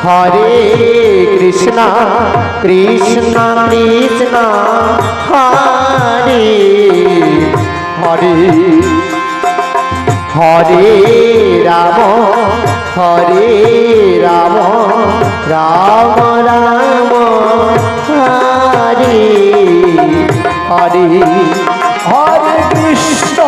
हरे कृष्णा कृष्ण कृष्ण हरे हरे हरे राम राम राम हरे हरे हरे कृष्ण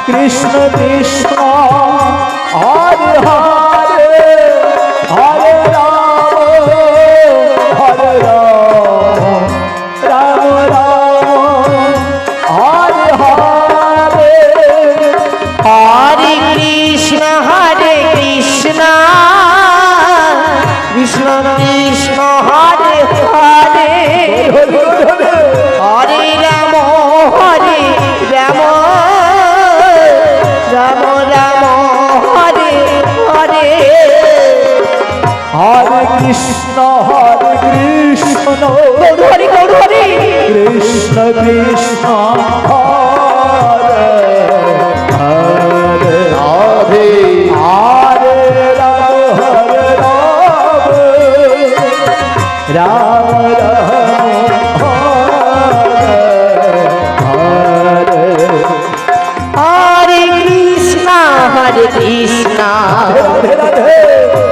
कृष्ण कृष्ण हरे हरे हरे राम राम राम हरे हरे हरे कृष्ण कृष्ण कृष्ण हरे हरे हरे राम राम राम हरे हरे हरे कृष्ण कृष्ण कृष्ण कृष्ण हरे हरे हरे हरे राम राम राम हरे हरे कृष्ण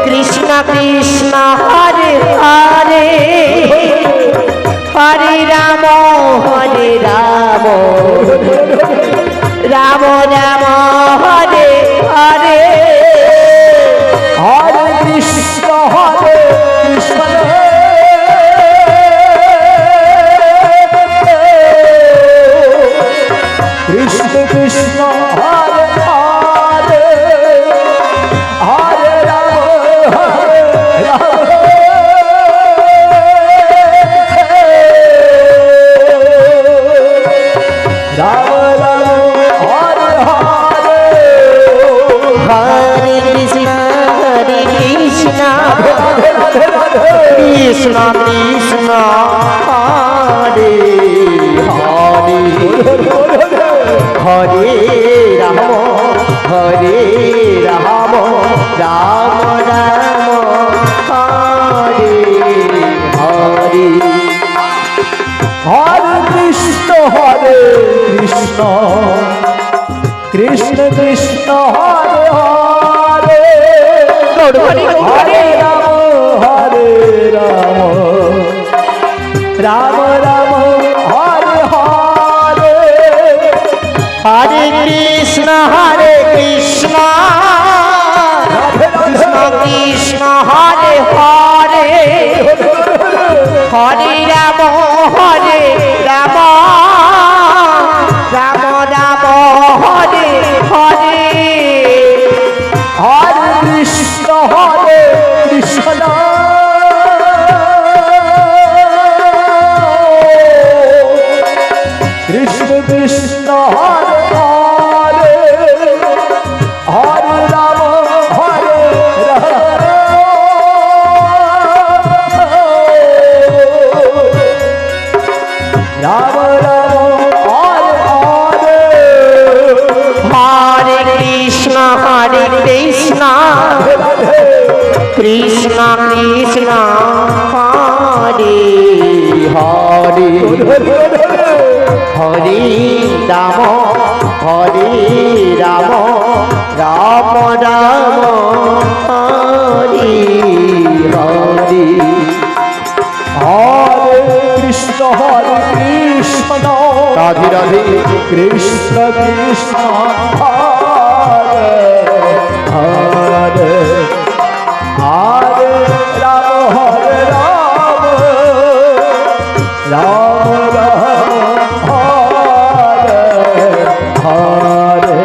कृष्ण कृष्ण हरे हरे हरे राम राम राम हरे हरे हरे कृष्ण कृष्ण कृष्ण हरे हरे हरे राम राम हरे हरे हरे कृष्ण कृष्ण कृष्ण हरे हरे हरे राम राम राम हरे हरे हरे कृष्ण कृष्ण कृष्ण हरे हरे हरे राम राम राम हरे हरे हरे कृष्ण कृष्ण कृष्ण हरे हरे हरे राम राम राम हरे हरे हरे कृष्ण कृष्ण कृष्ण कृष्ण हरे हरे हरे राम राम हरे हरे हरे कृष्ण कृष्ण कृष्ण हरे हरे हरे राम राम राम हरे हरे हरे कृष्ण राधे राधे कृष्ण कृष्ण हरे हरे हरे राम राम राम हरे हरे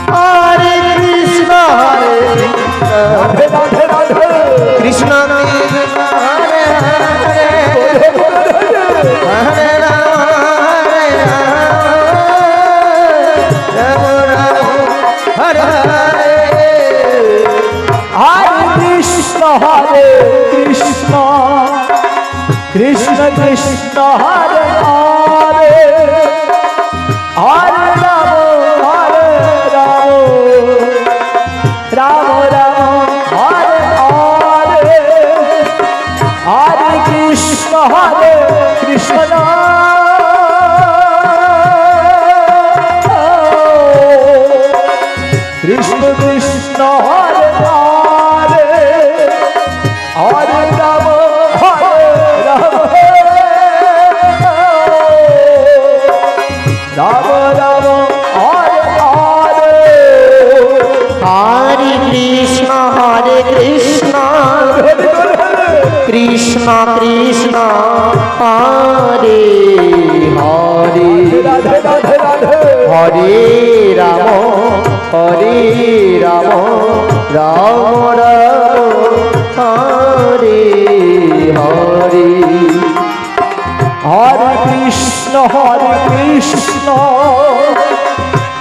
हरे कृष्ण राधे राधे राधे कृष्ण हरे हरे राम राम हरे हरे हरे कृष्ण कृष्ण কৃষ্ণ হরে হরে হরে রাম রাম রাম হরে হরে হরে কৃষ্ণ কৃষ্ণ কৃষ্ণ কৃষ্ণ হরে হরে হরে রাম রাম রাম হরে হরে হরে কৃষ্ণ কৃষ্ণ কৃষ্ণ হরে হরে রাধে রাধে রাধে হরে রাম রাম রাম হরে হরে হরে কৃষ্ণ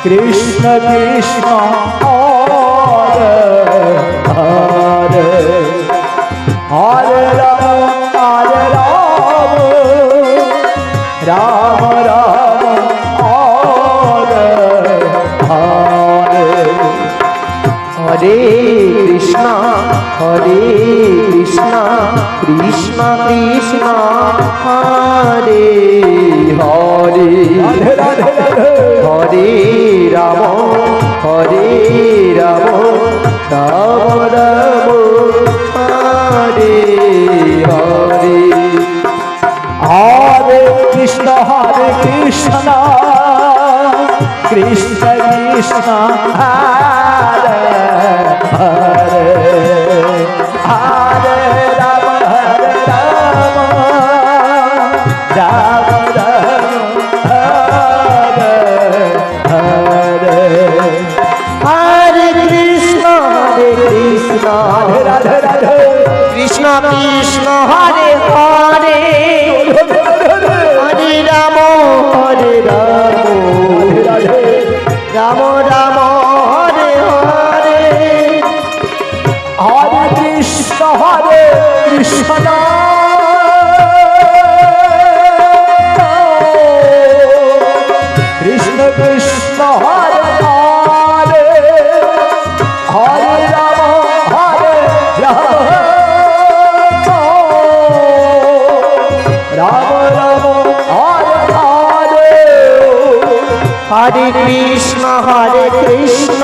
কৃষ্ণ কৃষ্ণ হরে হরে হরে রাম রাম রাম হরে হরে হরে কৃষ্ণ কৃষ্ণ কৃষ্ণ হরে হরে রাধে রাধে রাধে হরে রাম রাম রাম হরে হরে হরে কৃষ্ণ কৃষ্ণ কৃষ্ণ হরে হরে হরে রাম রাম রাম হরে হরে হরে কৃষ্ণ রাধে রাধে রাধে কৃষ্ণ কৃষ্ণ হরে হরে হরে রাম রাধে রাম রাম হরে হরে হরে কৃষ্ণ কৃষ্ণ কৃষ্ণ কৃষ্ণ হরে হরে হরে রাম রাম রাম হরে হরে হরে কৃষ্ণ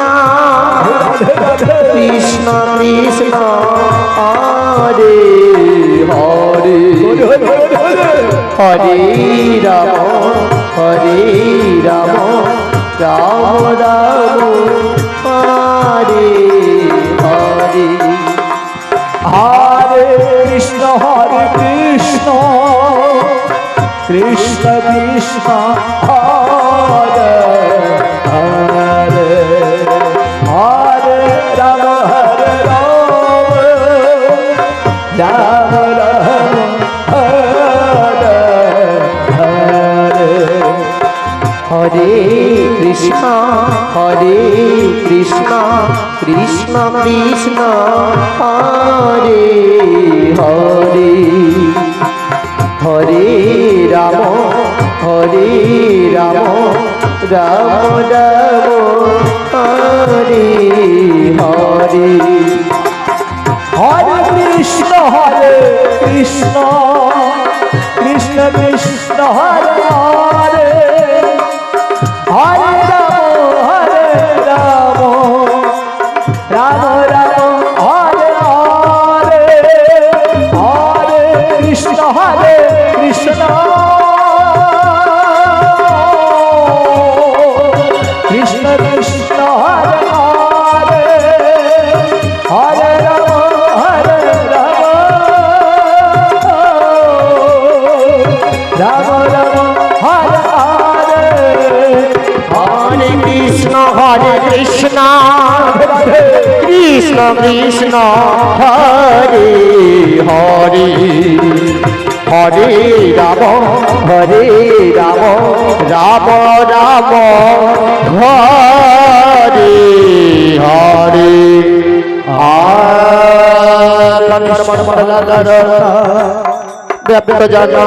কৃষ্ণ কৃষ্ণ হরে হরে হরে রাম রাম রাম রাম হরে হরে হরে কৃষ্ণ কৃষ্ণ কৃষ্ণ হরে হরে হরে রাম রাম রাম হরে হরে হরে কৃষ্ণ কৃষ্ণ কৃষ্ণ হরে হরে হরে রাম রাম রাম রাম হরে হরে হরে কৃষ্ণ কৃষ্ণ কৃষ্ণ কৃষ্ণ হরে হরে হরে রাম রাম রাম হরে হরে হরে কৃষ্ণ কৃষ্ণ কৃষ্ণ কৃষ্ণ হরে হরে হরে রাম রাম রাম হরে হরে হরে কৃষ্ণ কৃষ্ণ কৃষ্ণ কৃষ্ণ হরে হরে হরে রাম রাম রাম হরে হরে ব্যক্ত জানা